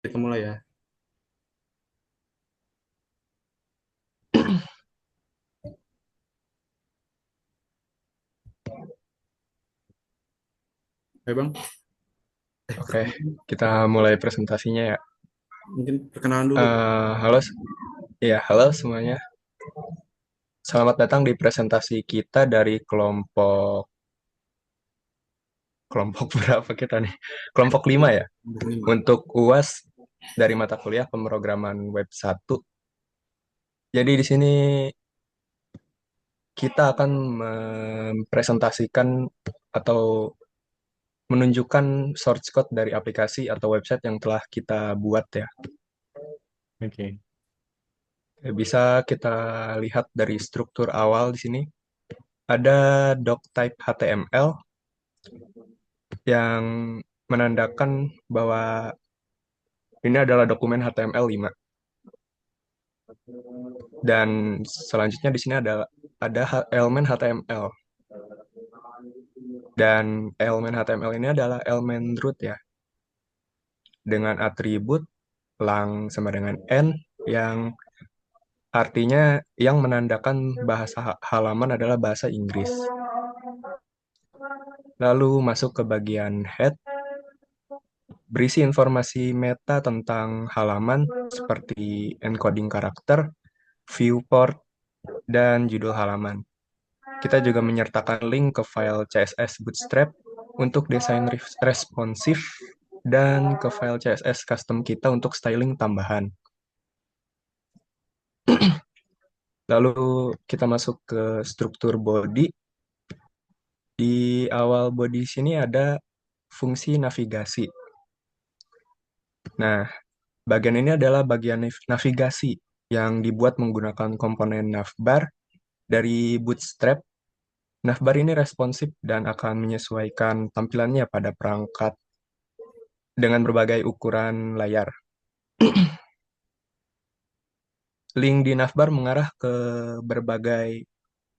Kita mulai ya. Oke Bang, Oke, kita mulai presentasinya ya. mungkin perkenalan dulu. Halo, ya halo semuanya. Selamat datang di presentasi kita dari kelompok kelompok berapa kita nih? Kelompok 5 ya. Nomor 5. Untuk UAS dari mata kuliah pemrograman web 1. Jadi di sini kita akan mempresentasikan atau menunjukkan source code dari aplikasi atau website yang telah kita buat ya. Oke. Bisa kita lihat dari struktur awal di sini. Ada doctype HTML yang menandakan bahwa ini adalah dokumen HTML5. Dan selanjutnya di sini ada elemen HTML. Dan elemen HTML ini adalah elemen root ya, dengan atribut lang sama dengan n yang artinya yang menandakan bahasa halaman adalah bahasa Inggris. Lalu masuk ke bagian head, berisi informasi meta tentang halaman seperti encoding karakter, viewport, dan judul halaman. Kita juga menyertakan link ke file CSS Bootstrap untuk desain responsif dan ke file CSS custom kita untuk styling tambahan. Lalu kita masuk ke struktur body. Di awal body sini ada fungsi navigasi. Nah, bagian ini adalah bagian navigasi yang dibuat menggunakan komponen navbar dari Bootstrap. Navbar ini responsif dan akan menyesuaikan tampilannya pada perangkat dengan berbagai ukuran layar. Link di navbar mengarah ke berbagai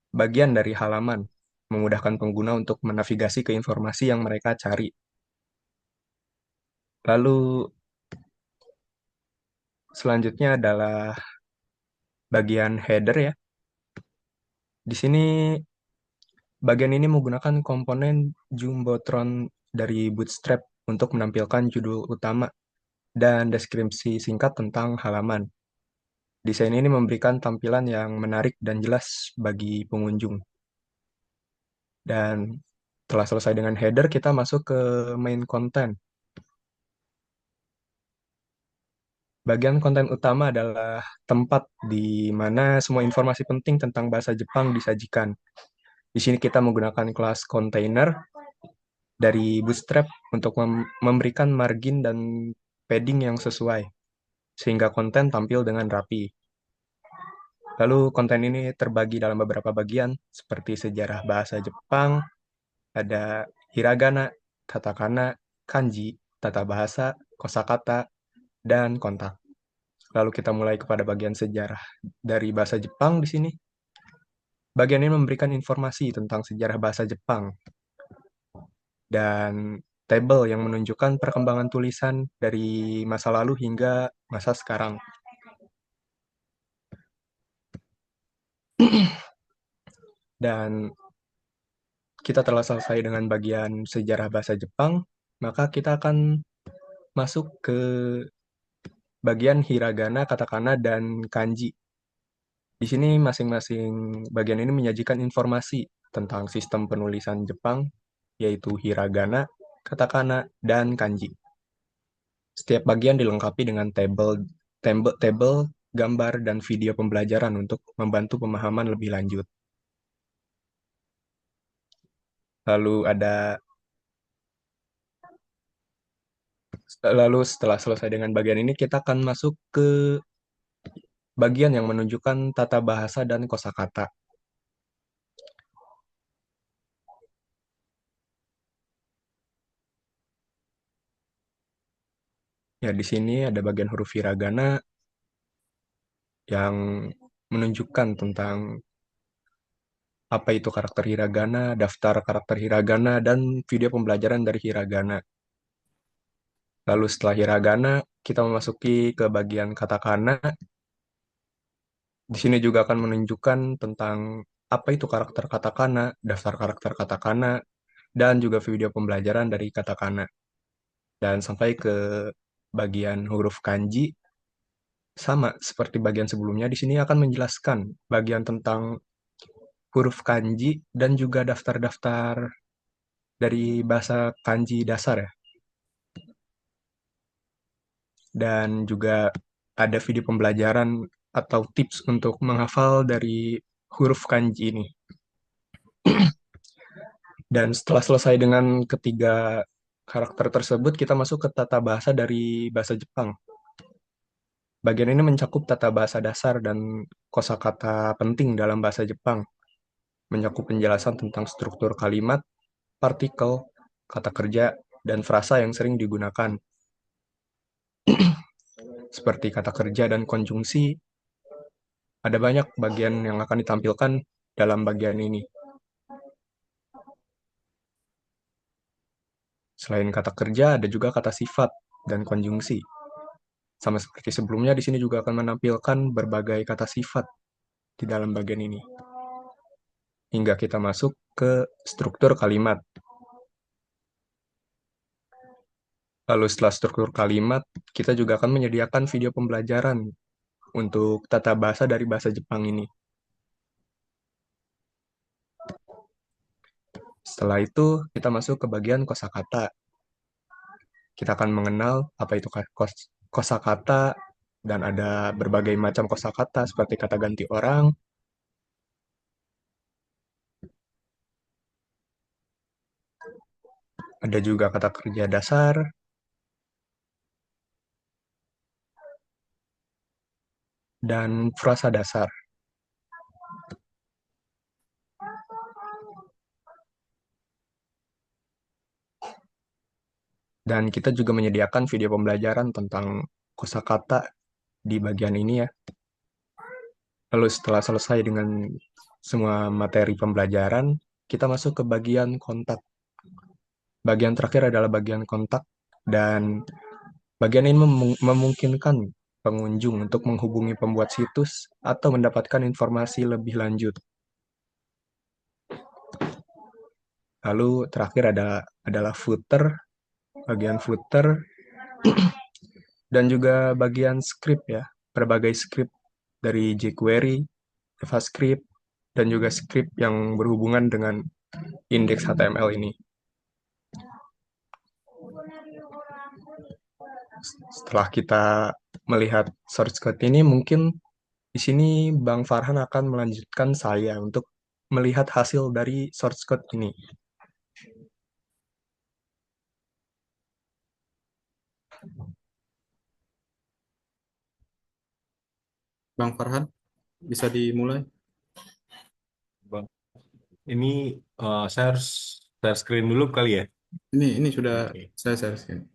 bagian dari halaman, memudahkan pengguna untuk menavigasi ke informasi yang mereka cari. Lalu selanjutnya adalah bagian header ya. Di sini bagian ini menggunakan komponen Jumbotron dari Bootstrap untuk menampilkan judul utama dan deskripsi singkat tentang halaman. Desain ini memberikan tampilan yang menarik dan jelas bagi pengunjung. Dan setelah selesai dengan header, kita masuk ke main content. Bagian konten utama adalah tempat di mana semua informasi penting tentang bahasa Jepang disajikan. Di sini kita menggunakan kelas container dari Bootstrap untuk memberikan margin dan padding yang sesuai, sehingga konten tampil dengan rapi. Lalu konten ini terbagi dalam beberapa bagian, seperti sejarah bahasa Jepang, ada hiragana, katakana, kanji, tata bahasa, kosakata, dan kontak. Lalu kita mulai kepada bagian sejarah dari bahasa Jepang di sini. Bagian ini memberikan informasi tentang sejarah bahasa Jepang dan tabel yang menunjukkan perkembangan tulisan dari masa lalu hingga masa sekarang. Dan kita telah selesai dengan bagian sejarah bahasa Jepang, maka kita akan masuk ke bagian hiragana, katakana, dan kanji. Di sini masing-masing bagian ini menyajikan informasi tentang sistem penulisan Jepang, yaitu hiragana, katakana, dan kanji. Setiap bagian dilengkapi dengan tabel, gambar, dan video pembelajaran untuk membantu pemahaman lebih lanjut. Lalu ada Lalu setelah selesai dengan bagian ini, kita akan masuk ke bagian yang menunjukkan tata bahasa dan kosakata. Ya, di sini ada bagian huruf hiragana yang menunjukkan tentang apa itu karakter hiragana, daftar karakter hiragana, dan video pembelajaran dari hiragana. Lalu setelah hiragana, kita memasuki ke bagian katakana. Di sini juga akan menunjukkan tentang apa itu karakter katakana, daftar karakter katakana, dan juga video pembelajaran dari katakana. Dan sampai ke bagian huruf kanji, sama seperti bagian sebelumnya, di sini akan menjelaskan bagian tentang huruf kanji dan juga daftar-daftar dari bahasa kanji dasar ya. Dan juga ada video pembelajaran atau tips untuk menghafal dari huruf kanji ini. Dan setelah selesai dengan ketiga karakter tersebut, kita masuk ke tata bahasa dari bahasa Jepang. Bagian ini mencakup tata bahasa dasar dan kosakata penting dalam bahasa Jepang, mencakup penjelasan tentang struktur kalimat, partikel, kata kerja, dan frasa yang sering digunakan, seperti kata kerja dan konjungsi. Ada banyak bagian yang akan ditampilkan dalam bagian ini. Selain kata kerja, ada juga kata sifat dan konjungsi. Sama seperti sebelumnya, di sini juga akan menampilkan berbagai kata sifat di dalam bagian ini. Hingga kita masuk ke struktur kalimat. Lalu setelah struktur kalimat, kita juga akan menyediakan video pembelajaran untuk tata bahasa dari bahasa Jepang ini. Setelah itu, kita masuk ke bagian kosakata. Kita akan mengenal apa itu kosakata, dan ada berbagai macam kosakata seperti kata ganti orang, ada juga kata kerja dasar, dan frasa dasar. Dan kita juga menyediakan video pembelajaran tentang kosakata di bagian ini ya. Lalu setelah selesai dengan semua materi pembelajaran, kita masuk ke bagian kontak. Bagian terakhir adalah bagian kontak, dan bagian ini memungkinkan pengunjung untuk menghubungi pembuat situs atau mendapatkan informasi lebih lanjut. Lalu terakhir adalah footer, bagian footer, dan juga bagian script ya, berbagai script dari jQuery, JavaScript, dan juga script yang berhubungan dengan indeks HTML ini. Setelah kita melihat source code ini, mungkin di sini Bang Farhan akan melanjutkan saya untuk melihat hasil dari source code ini. Bang Farhan, bisa dimulai? Bang, ini saya harus share screen dulu kali ya. Ini sudah Oke. saya share.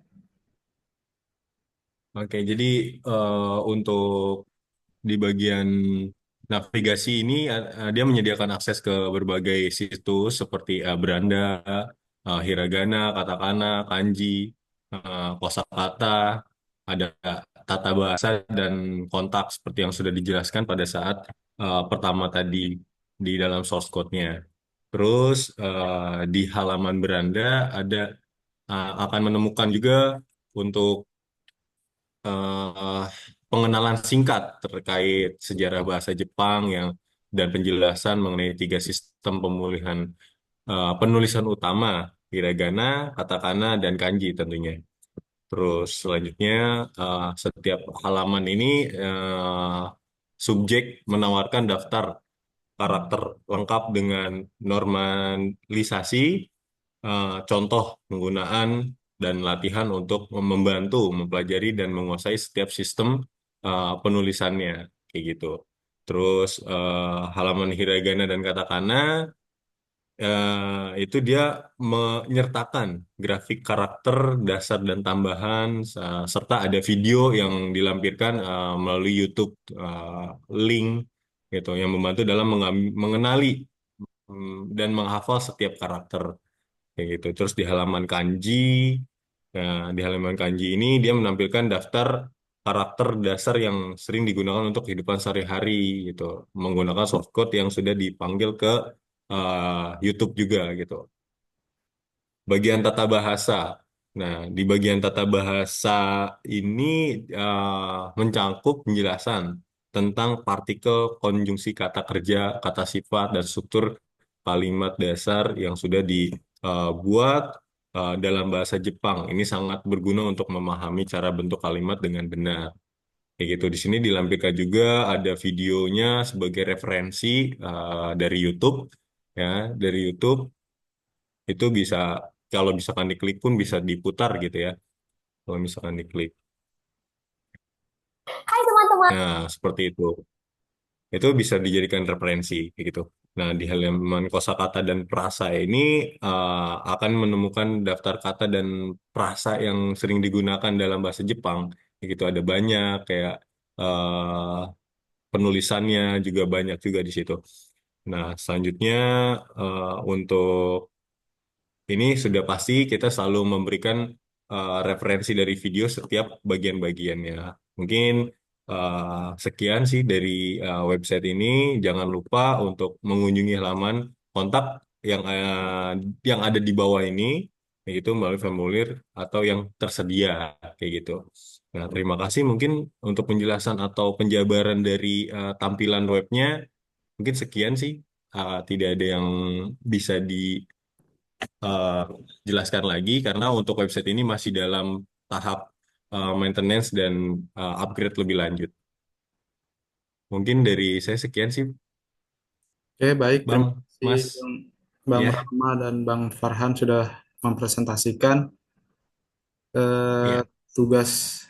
Oke, jadi untuk di bagian navigasi ini dia menyediakan akses ke berbagai situs seperti Branda, Hiragana, Katakana, Kanji, kosakata, ada tata bahasa dan kontak seperti yang sudah dijelaskan pada saat pertama tadi di dalam source code-nya. Terus di halaman beranda ada akan menemukan juga untuk eh, pengenalan singkat terkait sejarah bahasa Jepang yang dan penjelasan mengenai tiga sistem pemulihan penulisan utama, hiragana, katakana, dan kanji tentunya. Terus selanjutnya setiap halaman ini eh, subjek menawarkan daftar karakter lengkap dengan normalisasi, contoh penggunaan dan latihan untuk membantu mempelajari dan menguasai setiap sistem penulisannya kayak gitu. Terus halaman hiragana dan katakana itu dia menyertakan grafik karakter dasar dan tambahan serta ada video yang dilampirkan melalui YouTube link gitu yang membantu dalam mengenali dan menghafal setiap karakter kayak gitu. Terus di halaman kanji Nah, di halaman kanji ini dia menampilkan daftar karakter dasar yang sering digunakan untuk kehidupan sehari-hari gitu, menggunakan source code yang sudah dipanggil ke YouTube juga gitu. Bagian tata bahasa. Nah, di bagian tata bahasa ini mencangkup penjelasan tentang partikel, konjungsi kata kerja, kata sifat, dan struktur kalimat dasar yang sudah dibuat dalam bahasa Jepang. Ini sangat berguna untuk memahami cara bentuk kalimat dengan benar. Kayak gitu. Di sini dilampirkan juga ada videonya sebagai referensi dari YouTube, ya, dari YouTube itu bisa, kalau misalkan diklik pun bisa diputar gitu ya, kalau misalkan diklik. Hai teman-teman. Nah, seperti itu bisa dijadikan referensi kayak gitu. Nah, di halaman kosakata dan prasa ini akan menemukan daftar kata dan prasa yang sering digunakan dalam bahasa Jepang kayak gitu. Ada banyak kayak eh, penulisannya juga banyak juga di situ. Nah, selanjutnya untuk ini sudah pasti kita selalu memberikan referensi dari video setiap bagian-bagiannya. Mungkin sekian sih dari website ini. Jangan lupa untuk mengunjungi halaman kontak yang ada di bawah ini, yaitu melalui formulir atau yang tersedia kayak gitu. Nah, terima kasih mungkin untuk penjelasan atau penjabaran dari tampilan webnya. Mungkin sekian sih. Tidak ada yang bisa eh, jelaskan lagi karena untuk website ini masih dalam tahap maintenance dan upgrade lebih lanjut. Mungkin dari saya sekian sih, Oke, baik. Terima Bang, kasih Mas. Bang Ya, Rama dan Bang Farhan sudah mempresentasikan eh, ya, tugas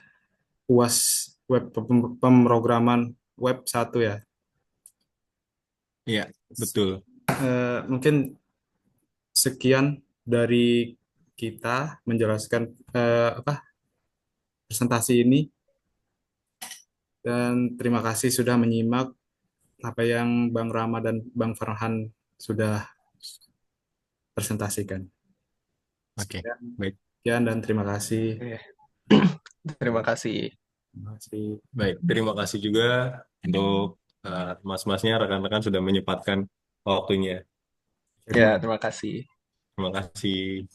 UAS web pemrograman web satu ya. ya, betul. Mungkin sekian dari kita menjelaskan apa presentasi ini dan terima kasih sudah menyimak apa yang Bang Rama dan Bang Farhan sudah presentasikan. Oke, Sekian, baik, sekian dan terima kasih. Oke. Terima kasih. Terima kasih. baik. Terima kasih juga untuk mas-masnya, rekan-rekan sudah menyempatkan waktunya. Ya, terima kasih. Terima kasih.